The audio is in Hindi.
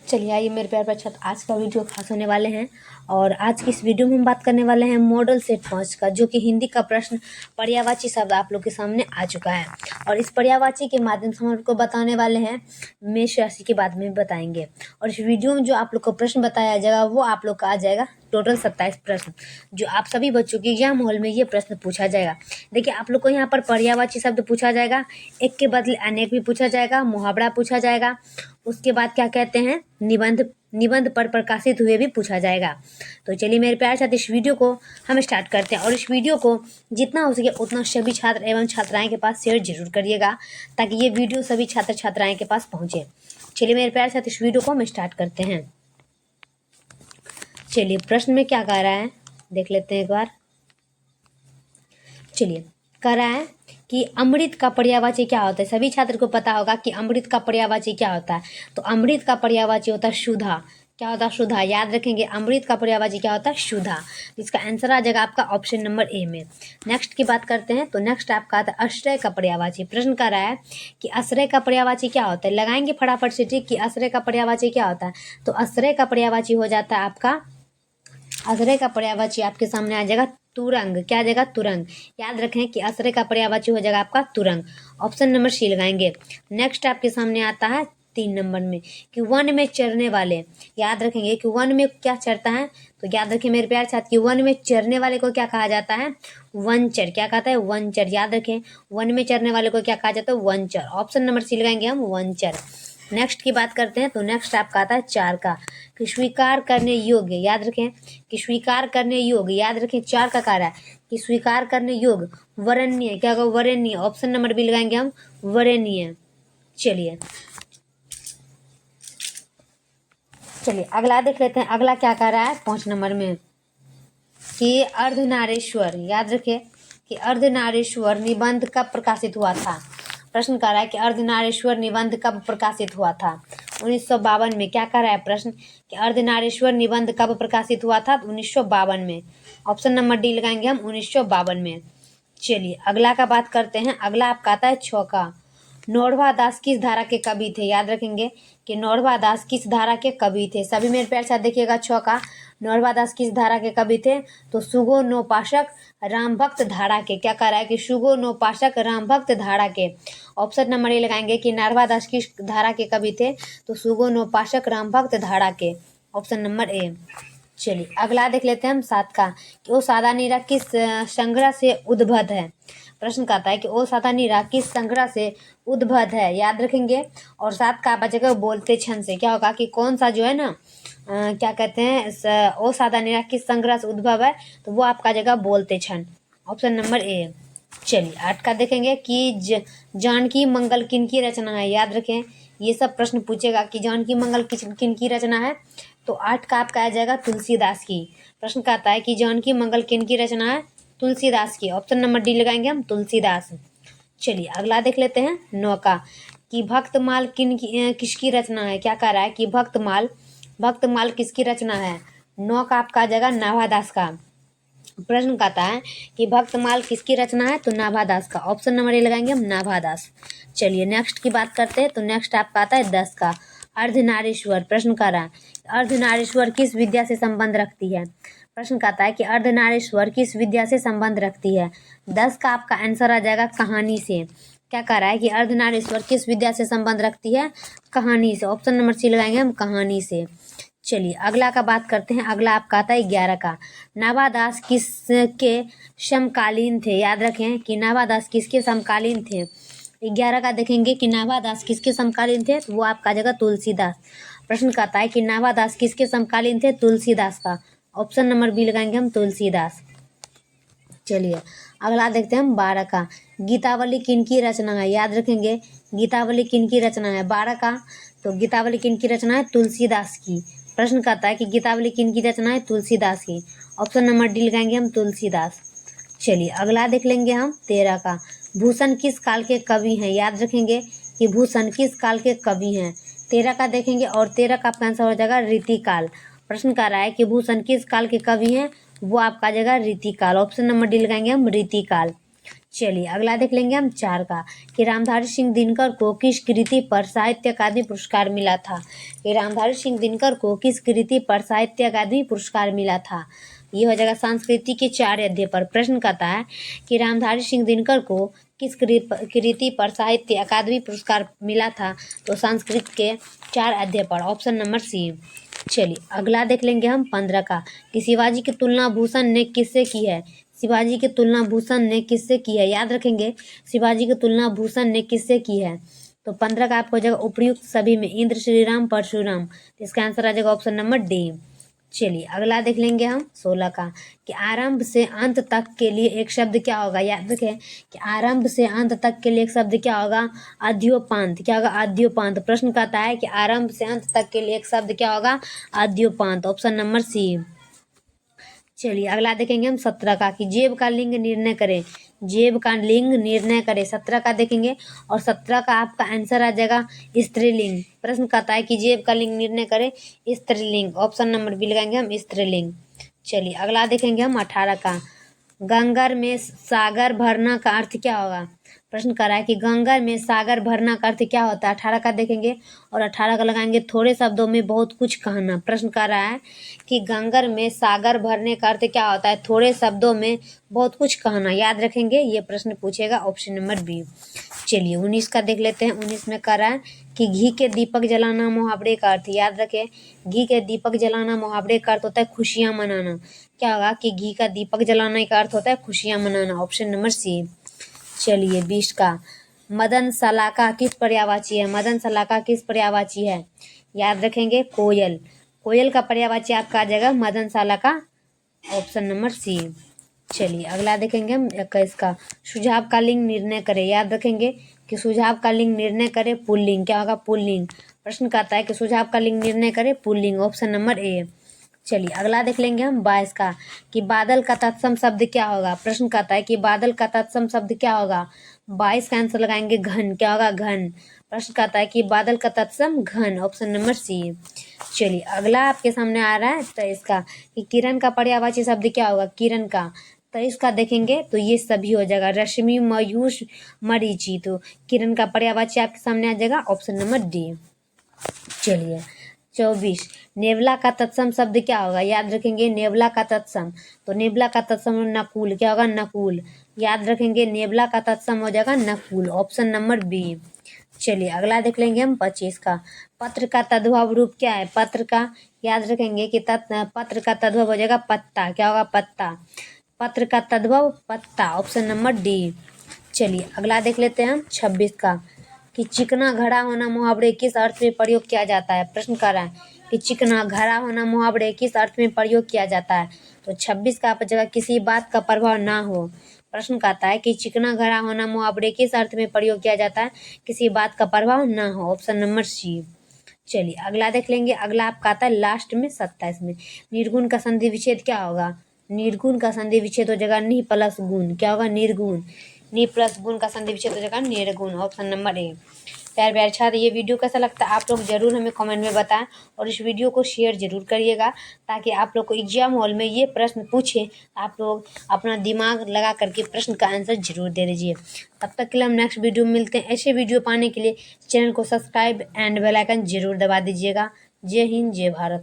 चलिए आइए मेरे प्यार बच्चों, आज का वीडियो खास होने वाले हैं। और आज की इस वीडियो में हम बात करने वाले हैं मॉडल सेट 5 का, जो कि हिंदी का प्रश्न पर्यायवाची शब्द आप लोग के सामने आ चुका है। और इस पर्यायवाची के माध्यम से हम आपको बताने वाले हैं मेष राशि के बारे में बताएंगे। और इस वीडियो में जो आप लोग को प्रश्न बताया जाएगा वो आप लोग का आ जाएगा टोटल 27 प्रश्न, जो आप सभी बच्चों के एग्जाम हॉल में ये प्रश्न पूछा जाएगा। देखिए, आप लोग को यहाँ पर पर्यायवाची शब्द पूछा जाएगा, एक के बदले अनेक भी पूछा जाएगा, मुहावरा पूछा जाएगा, उसके बाद क्या कहते हैं निबंध पर प्रकाशित हुए भी पूछा जाएगा। तो चलिए मेरे प्यारे साथ इस वीडियो को हम स्टार्ट करते हैं। और इस वीडियो को जितना हो सके उतना सभी छात्र एवं छात्राएं के पास शेयर जरूर करिएगा, ताकि ये वीडियो सभी छात्र छात्राएं के पास पहुंचे। चलिए मेरे प्यारे साथ इस वीडियो को हम स्टार्ट करते हैं। चलिए प्रश्न में क्या कह रहा है देख लेते हैं एक बार। चलिए कह रहा है कि अमृत का पर्यायवाची क्या होता है। सभी छात्र को पता होगा कि अमृत का पर्यायवाची क्या होता है। तो अमृत का पर्यायवाची होता है सुधा। क्या होता है? सुधा। याद रखेंगे, अमृत का पर्यायवाची क्या होता है? सुधा। इसका आंसर आ जाएगा आपका ऑप्शन नंबर ए में। नेक्स्ट की बात करते हैं। तो नेक्स्ट आपका आता है आश्रय का पर्यायवाची। प्रश्न कर रहा है कि आश्रय का पर्यायवाची क्या होता है। लगाएंगे फटाफट से टिक कि आश्रय का पर्यायवाची क्या होता है। तो आश्रय का पर्यायवाची हो जाता है आपका, आश्रय का पर्यायवाची आपके सामने आ जाएगा तुरंग। क्या आ जाएगा? तुरंग। याद रखें कि आश्रय का पर्यायवाची हो जाएगा आपका तुरंग। ऑप्शन नंबर सी लगाएंगे। नेक्स्ट आपके सामने आता है 3 नंबर में कि वन में चरने वाले। याद रखेंगे कि वन में क्या चरता है। तो याद रखें मेरे प्यारे साथ कि वन में चरने वाले को क्या कहा जाता है? वनचर। क्या कहता है? वनचर। याद रखें, वन में चरने वाले को क्या कहा जाता है? वनचर। ऑप्शन नंबर सी लगाएंगे हम, वनचर। नेक्स्ट की बात करते हैं। तो नेक्स्ट आपका आता है 4 का कि स्वीकार करने योग्य। याद रखें कि स्वीकार करने योग्य। याद रखें 4 का कार्य कि स्वीकार करने योग्य वरेण्य। क्या होगा? वरेण्य। ऑप्शन नंबर बी लगाएंगे हम, वरेण्य। चलिए अगला देख लेते हैं। अगला क्या कह रहा है 5 नंबर में कि अर्धनारीश्वर। याद रखें कि अर्धनारीश्वर निबंध कब प्रकाशित हुआ था। प्रश्न कर रहा है कि अर्धनारीश्वर निबंध कब प्रकाशित हुआ था। 1952 में। क्या कर रहा है प्रश्न कि अर्धनारीश्वर निबंध कब प्रकाशित हुआ था? 1952 में। ऑप्शन नंबर डी लगाएंगे हम, 1952 में। चलिए अगला का बात करते हैं। अगला आपका आता है 6 का। नौरवा दास किस धारा के कवि थे। याद रखेंगे कि नौरवा दास किस धारा के कवि थे। सभी मेरे प्यार साथ देखिएगा 6 का। नौरवा दास किस धारा के कवि थे? तो सुगो नौपाशक राम भक्त धारा के। क्या कह रहा है कि सुगो नौपाशक राम भक्त धारा के। ऑप्शन नंबर ए लगाएंगे कि नौरवा दास किस धारा के कवि थे। तो सुगो नौपाशक राम भक्त धारा के। Option number A. चलिए अगला देख लेते हैं हम 7 का कि ओ सादा नीरा किस संग्रह से उद्भव है। प्रश्न कहता है कि ओ सादा नीरा किस संग्रह से उद्भव है। याद रखेंगे। और 7 का बचेगा बोलते क्षण से। क्या होगा कि कौन सा जो है ना क्या कहते हैं ओ सादा नीरा किस संग्रह से उद्भव है। तो वो आपका जगह बोलते क्षण। Option number A. चलिए 8 का देखेंगे कि जानकी मंगल किन की रचना है। याद रखें, ये सब प्रश्न पूछेगा कि जानकी मंगल किन की रचना है। तो 8 का आपका आ जाएगा तुलसीदास की। प्रश्न कहता है कि जानकी मंगल किन की रचना है। तुलसीदास की। ऑप्शन नंबर डी लगाएंगे हम, तुलसीदास। चलिए अगला देख लेते हैं 9 का कि भक्तमाल किसकी रचना है। क्या कह रहा है कि भक्तमाल किसकी रचना है। 9 का आपका आ जाएगा नाभादास का। प्रश्न कहता है कि भक्तमाल किसकी रचना है। तो नाभादास का। ऑप्शन नंबर ए लगाएंगे हम, नाभादास। चलिए नेक्स्ट की बात करते हैं। तो नेक्स्ट आपका आता है 10 का अर्धनारीश्वर। प्रश्न कर रहा है अर्धनारीश्वर किस विद्या से संबंध रखती है। प्रश्न कहता है कि अर्धनारीश्वर किस विद्या से संबंध रखती है। 10 का आपका आंसर आ जाएगा कहानी से। क्या कह रहा है कि अर्धनारीश्वर किस विद्या से संबंध रखती है। कहानी से। ऑप्शन नंबर सी लगाएंगे हम, कहानी से। चलिए अगला का बात करते हैं। अगला आपका आता है 11 का। नाभादास किसके समकालीन थे। याद रखें कि नाभादास किसके समकालीन थे। 11 का देखेंगे कि नाभादास किसके समकालीन थे। तो वो आपका जगह तुलसीदास। प्रश्न कहता है कि नाभादास किसके समकालीन थे। तुलसीदास का। ऑप्शन नंबर बी लगाएंगे हम, तुलसीदास। चलिए अगला देखते हैं हम 12 का। गीतावली किन की रचना है। याद रखेंगे गीतावली किन की रचना है 12 का। तो गीतावली किन की रचना है। तुलसीदास की। प्रश्न कहता है कि गीतावली किन की रचना है। तुलसीदास की। ऑप्शन नंबर डी लगाएंगे हम, तुलसीदास। चलिए अगला देख लेंगे हम 13 का। भूषण किस काल के कवि हैं। याद रखेंगे कि भूषण किस काल के कवि हैं। 13 का देखेंगे और 13 का आपका आंसर हो जाएगा रीतिकाल। प्रश्न कर रहा है कि भूषण किस काल के कवि हैं। वो आपका जगह रीतिकाल। ऑप्शन नंबर डी लगाएंगे हम, रीतिकाल। चलिए अगला देख लेंगे हम 4 का कि रामधारी सिंह दिनकर को किस कृति पर साहित्य अकादमी पुरस्कार मिला था। कि रामधारी सिंह दिनकर को किस कृति पर साहित्य अकादमी पुरस्कार मिला था। ये हो जाएगा संस्कृति के 4 अध्याय पर। प्रश्न कहता है कि रामधारी सिंह दिनकर को किस कृति पर साहित्य अकादमी पुरस्कार मिला था। तो संस्कृत के 4 अध्याय पर, ऑप्शन नंबर सी। चलिए अगला देख लेंगे हम 15 का कि शिवाजी की तुलना भूषण ने किससे की है। शिवाजी की तुलना भूषण ने किससे की है, याद रखेंगे शिवाजी की तुलना भूषण ने किससे की है। तो 15 का आपको हो जाएगा उपर्युक्त सभी में इंद्र, श्रीराम, परशुराम। तो इसका आंसर आ जाएगा ऑप्शन नंबर डी। चलिए अगला देख लेंगे हम 16 का कि आरंभ से अंत तक के लिए एक शब्द क्या होगा। याद रखें कि आरंभ से अंत तक के लिए एक शब्द क्या होगा, आद्योपांत। क्या होगा, आद्योपांत। प्रश्न कहता है कि आरंभ से अंत तक के लिए एक शब्द क्या होगा, आद्योपांत। Option number C. चलिए अगला देखेंगे हम 17 का कि जेब का लिंग निर्णय करें। जेब का लिंग निर्णय करें 17 का देखेंगे, और 17 का आपका आंसर आ जाएगा स्त्रीलिंग। प्रश्न कहता है कि जेब का लिंग निर्णय करें स्त्रीलिंग। ऑप्शन नंबर बी लगाएंगे हम, स्त्रीलिंग। चलिए अगला देखेंगे हम 18 का गंगर में सागर भरना का अर्थ क्या होगा। प्रश्न कर रहा है कि गंगर में सागर भरना का अर्थ क्या होता है। 18 का देखेंगे और 18 का लगाएंगे थोड़े शब्दों में बहुत कुछ कहना। प्रश्न कर रहा है कि गंगर में सागर भरने का अर्थ क्या होता है, थोड़े शब्दों में बहुत कुछ कहना। याद रखेंगे ये प्रश्न पूछेगा, ऑप्शन नंबर बी। चलिए 19 का देख लेते हैं। 19 में कर रहा है कि घी के दीपक जलाना मुहावरे का अर्थ। याद रखें घी के दीपक जलाना मुहावरे का अर्थ होता है खुशियां मनाना। क्या होगा कि घी का दीपक जलाने का अर्थ होता है खुशियां मनाना। Option number C. चलिए 20 का मदन सलाका किस पर्यायवाची है। मदन सलाका किस पर्यायवाची है, याद रखेंगे कोयल। कोयल का पर्यायवाची आपका आ जाएगा मदन सलाका। Option number C. चलिए अगला देखेंगे हम 21 का सुझाव का लिंग निर्णय करें। याद रखेंगे कि सुझाव का लिंग निर्णय करें पुल्लिंग। क्या होगा, पुल्लिंग। प्रश्न कहता है कि सुझाव का लिंग निर्णय करें पुल्लिंग। Option number A. चलिए अगला देख लेंगे हम 22 का कि बादल का तत्सम शब्द क्या होगा। प्रश्न कहता है कि बादल का तत्सम शब्द क्या होगा। 22 का आंसर लगाएंगे घन। क्या होगा, घन। प्रश्न कहता है कि बादल का तत्सम घन। Option number C. चलिए अगला आपके सामने आ रहा है 23 का कि किरण का पर्यायवाची शब्द क्या होगा। किरण का 23 का देखेंगे तो ये सभी हो जाएगा रश्मि, मयूष, मरीचि। तो किरण का पर्यायवाची आपके सामने आ जाएगा, ऑप्शन नंबर डी। चलिए 24 नेवला का तत्सम शब्द क्या होगा। याद रखेंगे नेवला का तत्सम। तो नेवला का तत्सम नकुल। क्या होगा, नकुल। याद रखेंगे नेवला का तत्सम हो जाएगा नकुल। Option number B. चलिए अगला देख लेंगे हम 25 का पत्र का तद्भव रूप क्या है। पत्र का याद रखेंगे कि पत्र का तद्भव हो जाएगा पत्ता। क्या होगा, पत्ता। पत्र का तद्भव पत्ता। Option number D. चलिए अगला देख लेते हैं हम 26 का कि चिकना घड़ा होना मुहावरे किस अर्थ में प्रयोग किया जाता है। प्रश्न कर रहा है कि चिकना घड़ा होना मुहावरे किस अर्थ में प्रयोग किया जाता है। तो 26 का आप जगह किसी बात का प्रभाव ना हो। प्रश्न कहता है कि चिकना घड़ा होना मुहावरे किस अर्थ में प्रयोग किया जाता है, किसी बात का प्रभाव ना हो। Option number C. चलिए अगला देख लेंगे। अगला आपका आता है लास्ट में 27 में निर्गुण का संधि विच्छेद क्या होगा। निर्गुण का संधि विच्छेद हो जाएगा नि प्लस गुण। क्या होगा, निर्गुण। नि प्लस गुण का संधि विच्छेद हो जाएगा निर्गुण। Option number A. प्यार प्यार अच्छा, ये वीडियो कैसा लगता है आप लोग जरूर हमें कमेंट में बताएं, और इस वीडियो को शेयर जरूर करिएगा ताकि आप लोग को एग्जाम हॉल में ये प्रश्न पूछे आप लोग अपना दिमाग लगा करके प्रश्न का आंसर जरूर दे दीजिए। तब तक के लिए हम नेक्स्ट वीडियो में मिलते हैं। ऐसे वीडियो पाने के लिए चैनल को सब्सक्राइब एंड बेल आइकन जरूर दबा दीजिएगा। जय हिंद, जय भारत।